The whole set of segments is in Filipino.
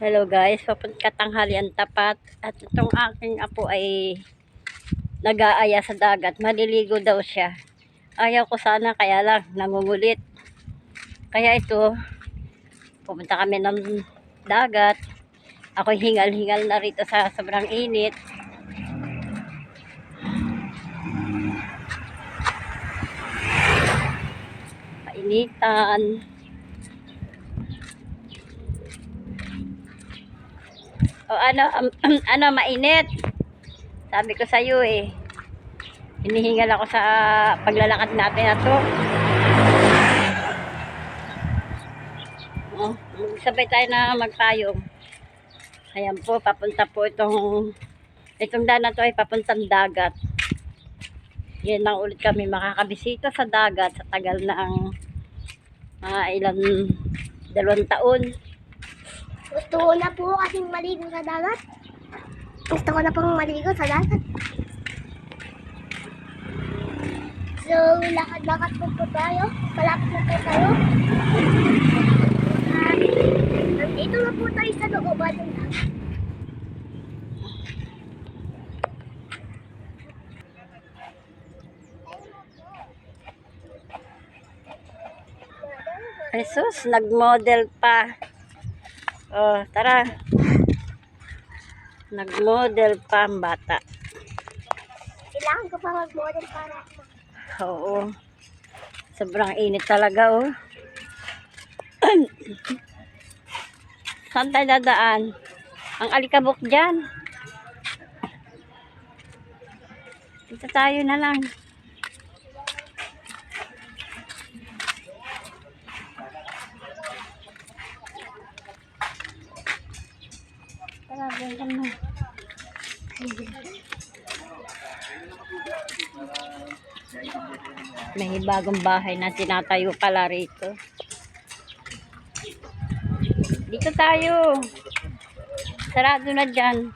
Hello guys, papunta tanghalian tapat at itong aking apo ay nag-aaya sa dagat. Maliligo daw siya. Ayaw ko sana kaya lang nangungulit. Kaya ito, pupunta kami ng dagat. Ako'y hingal-hingal na rito sa sobrang init. Painitan. O ano, ano mainit? Sabi ko sa iyo eh. Hinihingal ako sa paglalakad natin na to. Oh, sabay tayo na magpayong. Ayan po, papunta po itong daan na to ay papuntang dagat. Yan lang ulit kami makakabisita sa dagat sa tagal na ang ilang 2 taon. Gusto ko na po kasing maligo sa dagat. Gusto ko na pong maligo sa dagat. So, lakad-lakad po tayo. Malapit na po tayo. Nandito na po tayo sa looban ng dagat. Jesus, nag-model pa. Oh, tara. Nag-model pa ang bata. Kailangan ko pa mag-model para. Oo. Sobrang init talaga, oh. Saan tayo dadaan? Ang alikabok dyan. Dito tayo na lang. Tara, balikan mo. May bagong bahay na tinatayo pala rito. Dito tayo. Sarado na dyan.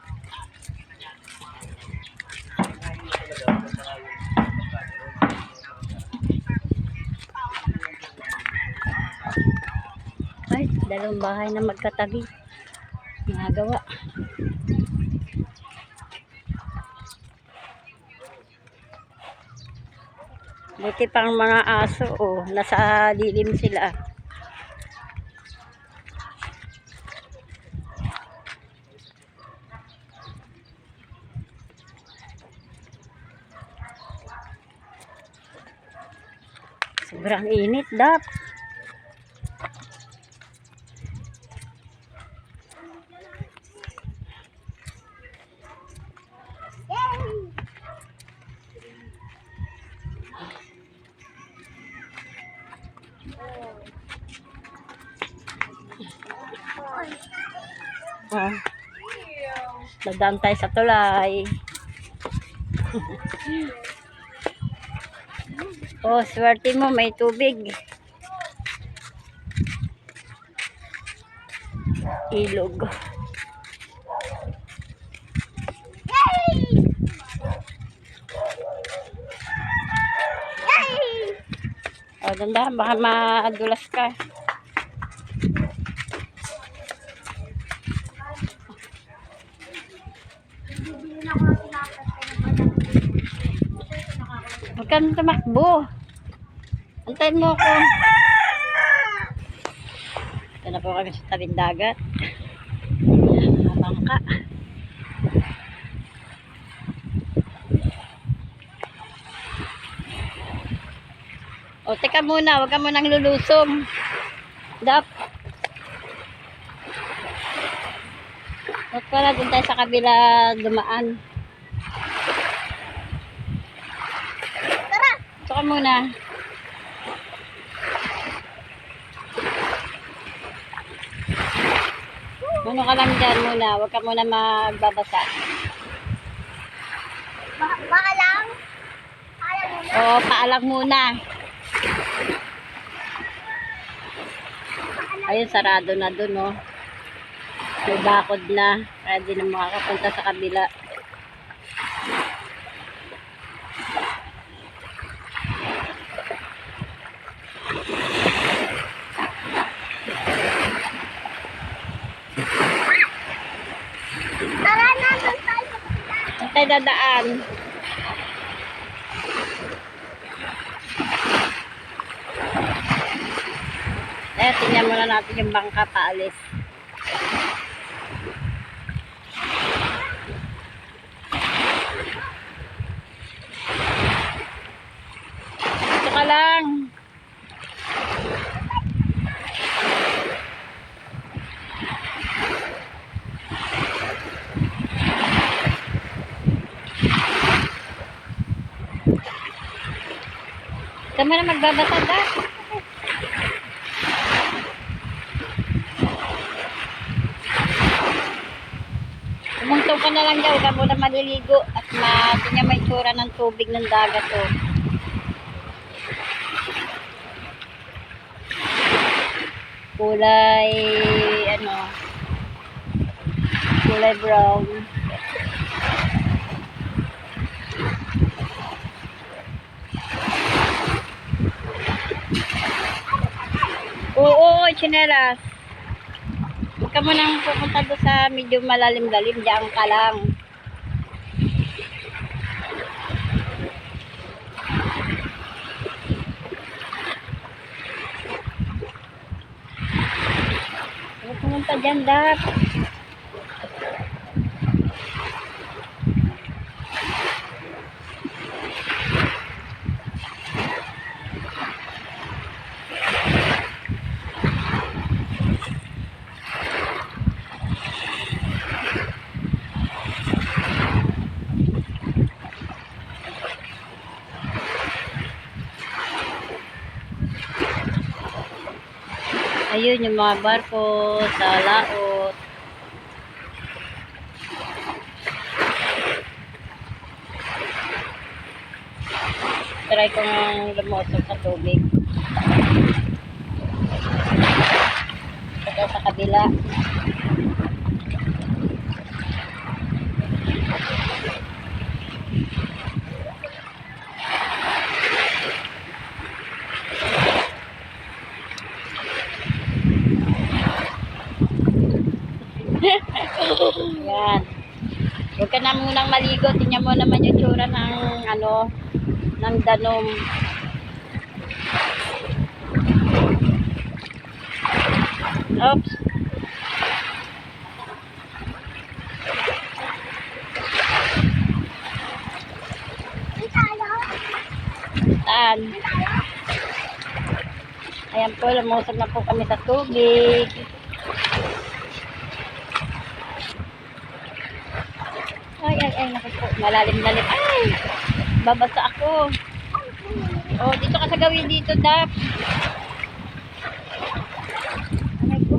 Ay, 2 bahay na magkatabi. Nagawa. Buti pang mga aso, oh, nasa lilim sila. Sobrang init, Dap. Oh. Dadaan tayo sa tulay. Oh, swerte mo, may tubig. Ilog. Oh, dandahan, baka madulas ka. Huwag ka nang tumakbo. Antayin mo ako. Ito na po kami sa tabing dagat. Mga bangka. O, teka muna. Huwag ka munang lulusong. Dap. Huwag pala dun tayo sa kabila dumaan. Tara! Ito ka muna. Muna ka lang dyan muna. Huwag ka muna magbabasa. Baka lang? Ayaw mo na? O, paalang muna. Ayun, sarado na dun, oh. May bakod na. Kaya di na makakapunta sa kabila. tayo dadaan. Tingnan muna natin yung bangka paalis. Ito ka lang. Tama na magbabasa da. Umungtong ka na lang daw, ka muna maliligo at tingnan may tsura ng tubig ng dagat to. Kulay kulay brown. Oo, chinelas. Huwag ka munang pupunta doon sa medyo malalim-lalim. Diyan ka lang. Huwag pumunta dyan, Dap. Ayun yung mga barko sa laot. Try ko ng lumusok sa tubig. Saka sa kabila. Yan. Huwag ka na munang maligo. Tingnan mo naman yung tsura ng ng danom. Oops. Saan? Ayan po, lumusog na po kami sa tubig. Ay, naku po. Malalim-lalim. Ay! Babasa ako. Oh, dito ka sa gawin dito, Dap. Ay po.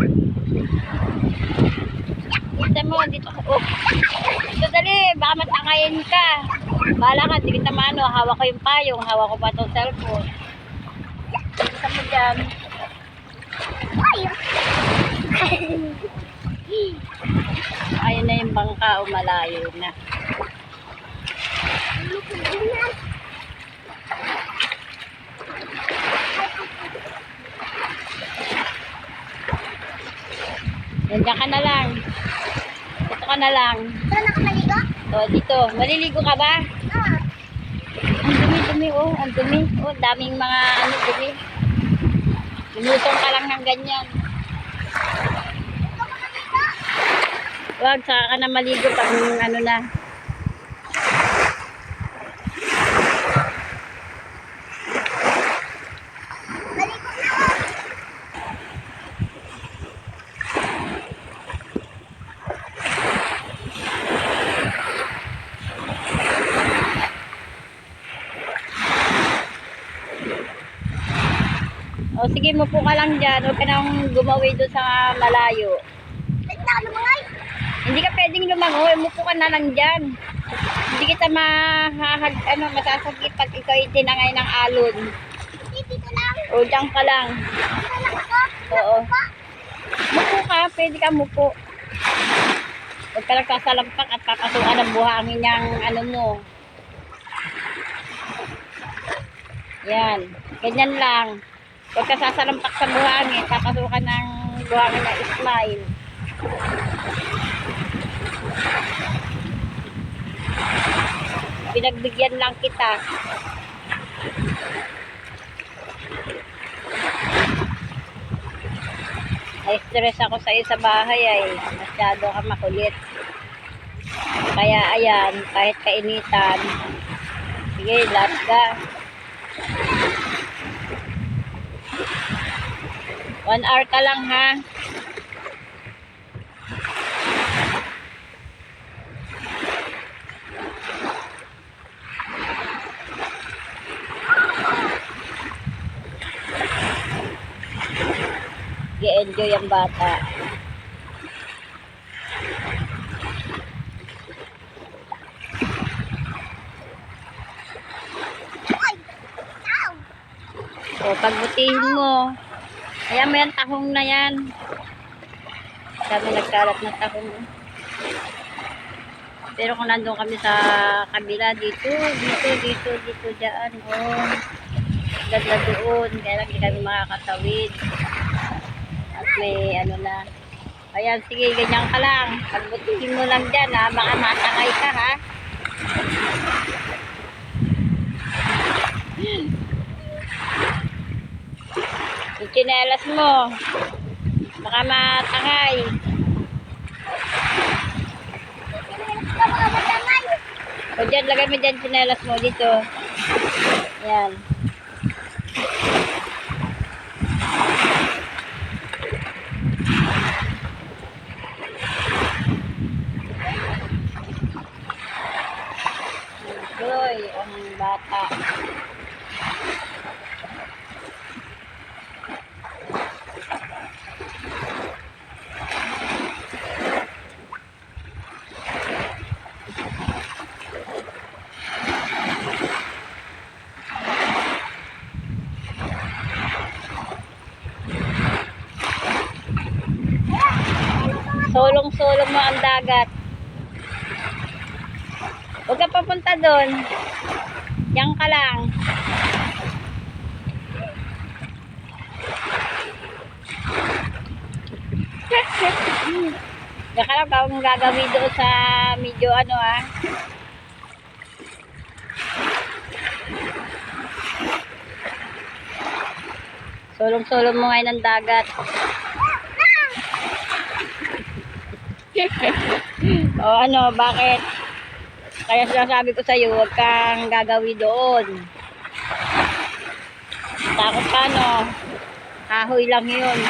Dito mo, dito ka. Oh. Dito dali, baka matangayin ka. Bahala ka, di kita maano. Hawak ko yung payong. Hawak ko pa itong cellphone. Dito mo dyan. Ayun na yung bangka o malayo na. Nandiyan ka na lang. Dito ka na lang. Saan nakamaligo? O, dito. Maliligo ka ba? Ah. Ang dumi-dumi, oh. Ang dumi. Oh, daming mga dumi. Lumutong ka lang ng ganyan. Wag, saka ka na maligo pag na. O sige, mupo ka lang dyan. Huwag ka nang gumawi doon sa malayo. Hindi ka pwedeng lumangoy. Mupo ka na lang dyan. Hindi kita masasagip pag ikaw tinangay ng alon. Dito lang. O, dyan ka lang. Oo. Mupo ka. Pwede ka mupo. Huwag ka lang sasalampak at papasukan ng buhangin yung mo. Yan. Ganyan lang. Huwag ka sasalampak sa buhangin. Papasukan ng buhangin na smile. Pinagbigyan lang kita. Na-stress ako sa iyo sa bahay ay masyado ka makulit. Kaya ayan, kahit kainitan, sige, last ka. 1 hour ka lang ha. I-enjoy ang bata. O, pagbutihin mo. Ayan mo yan, tahong na yan. Sabi nagkalat na tahong. Pero kung nandun kami sa kabila, dito, dyan. O, ganda doon. Kaya lang di kami makakatawid. At may ano na. Ayan, sige, ganyan ka lang. Pagbutihin mo lang dyan, ha. Baka matakay ka, ha. Yung tsinelas mo, baka matakay. O dyan, lagay mo dyan tsinelas mo dito. Ayan. Enjoy ang bata. Solong-solong mo ang dagat. Huwag ka papunta doon. Diyan ka lang. Diyan ka lang, baka mong gagawin doon sa medyo ano ha. Solong-solong mo ngayon ang dagat. O ano, bakit? Kaya sinasabi ko sa'yo, huwag kang gagawin doon. Takot ka, no? Kahoy lang yun.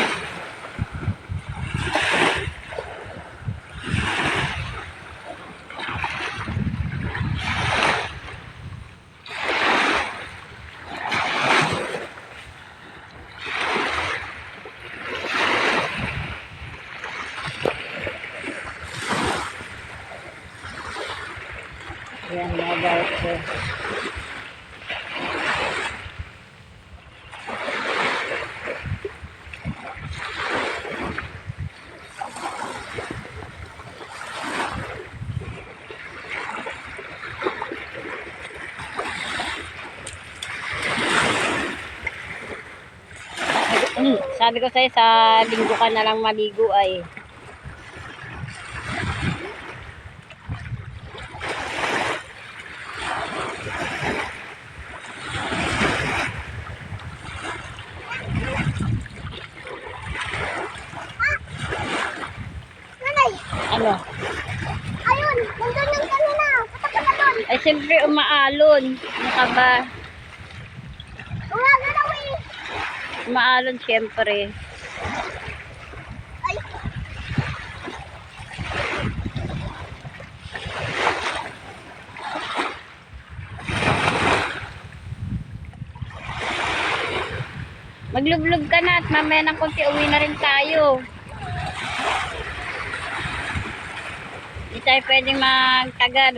Yan, nagawit ko. Sabi ko sa'yo, sa linggo ka na lang maligo ay. Ano? Ayun, nandun yung kanina. Patak ka doon. Ay, siyempre umaalon. Ano ka ba? Umagalaw eh. Umaalon siyempre. Ay, Maglublog ka na at mamaya ng konti uwi na rin tayo. Hindi tayo pwedeng magtagal.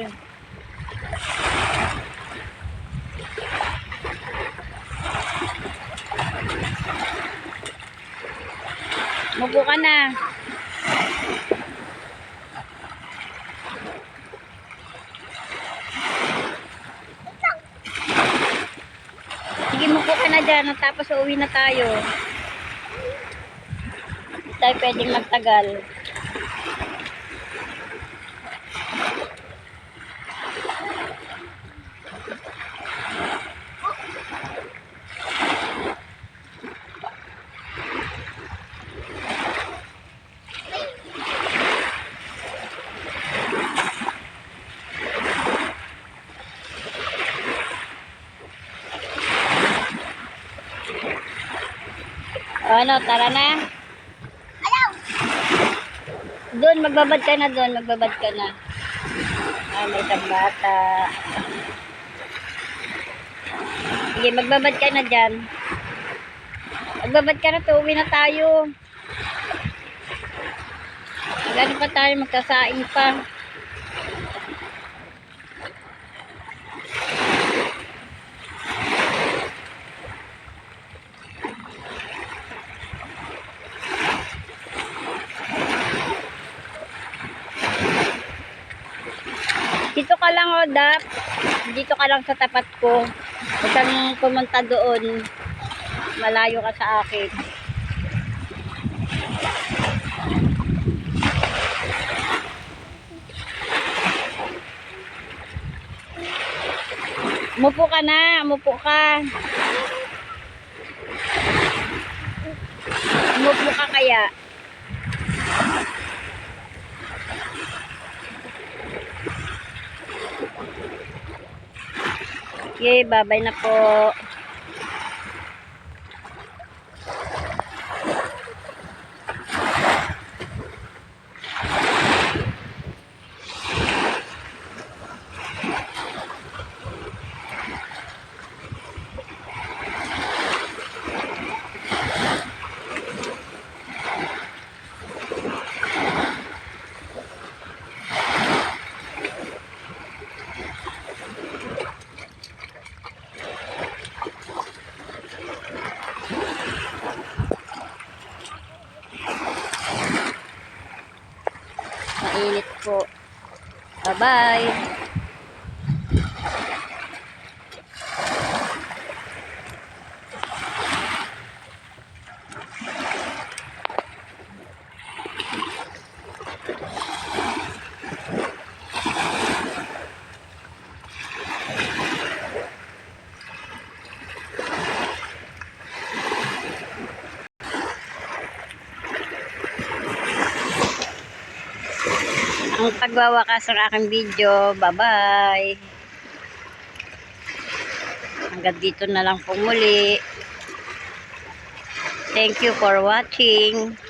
Mubo ka na. Sige, mubo ka na dyan. Tapos uwi na tayo. Hindi tayo pwedeng magtagal. ano, tara na. Doon, magbabad ka na doon. Magbabad ka na. Ah, may isang bata. Sige, magbabad ka na dyan. Magbabad ka na to. Uwi na tayo. Gano'n pa tayo magkasaing pa. Dito ka lang, Dap. Dito ka lang sa tapat ko. Huwag kang pumunta doon. Malayo ka sa akin. Umupo ka na. Umupo ka. Umupo ka kaya. Okay, bye-bye na po. Mainit po. Bye-bye. Ang pagwawakas ng aking video. Bye-bye. Hanggang dito na lang po muli. Thank you for watching.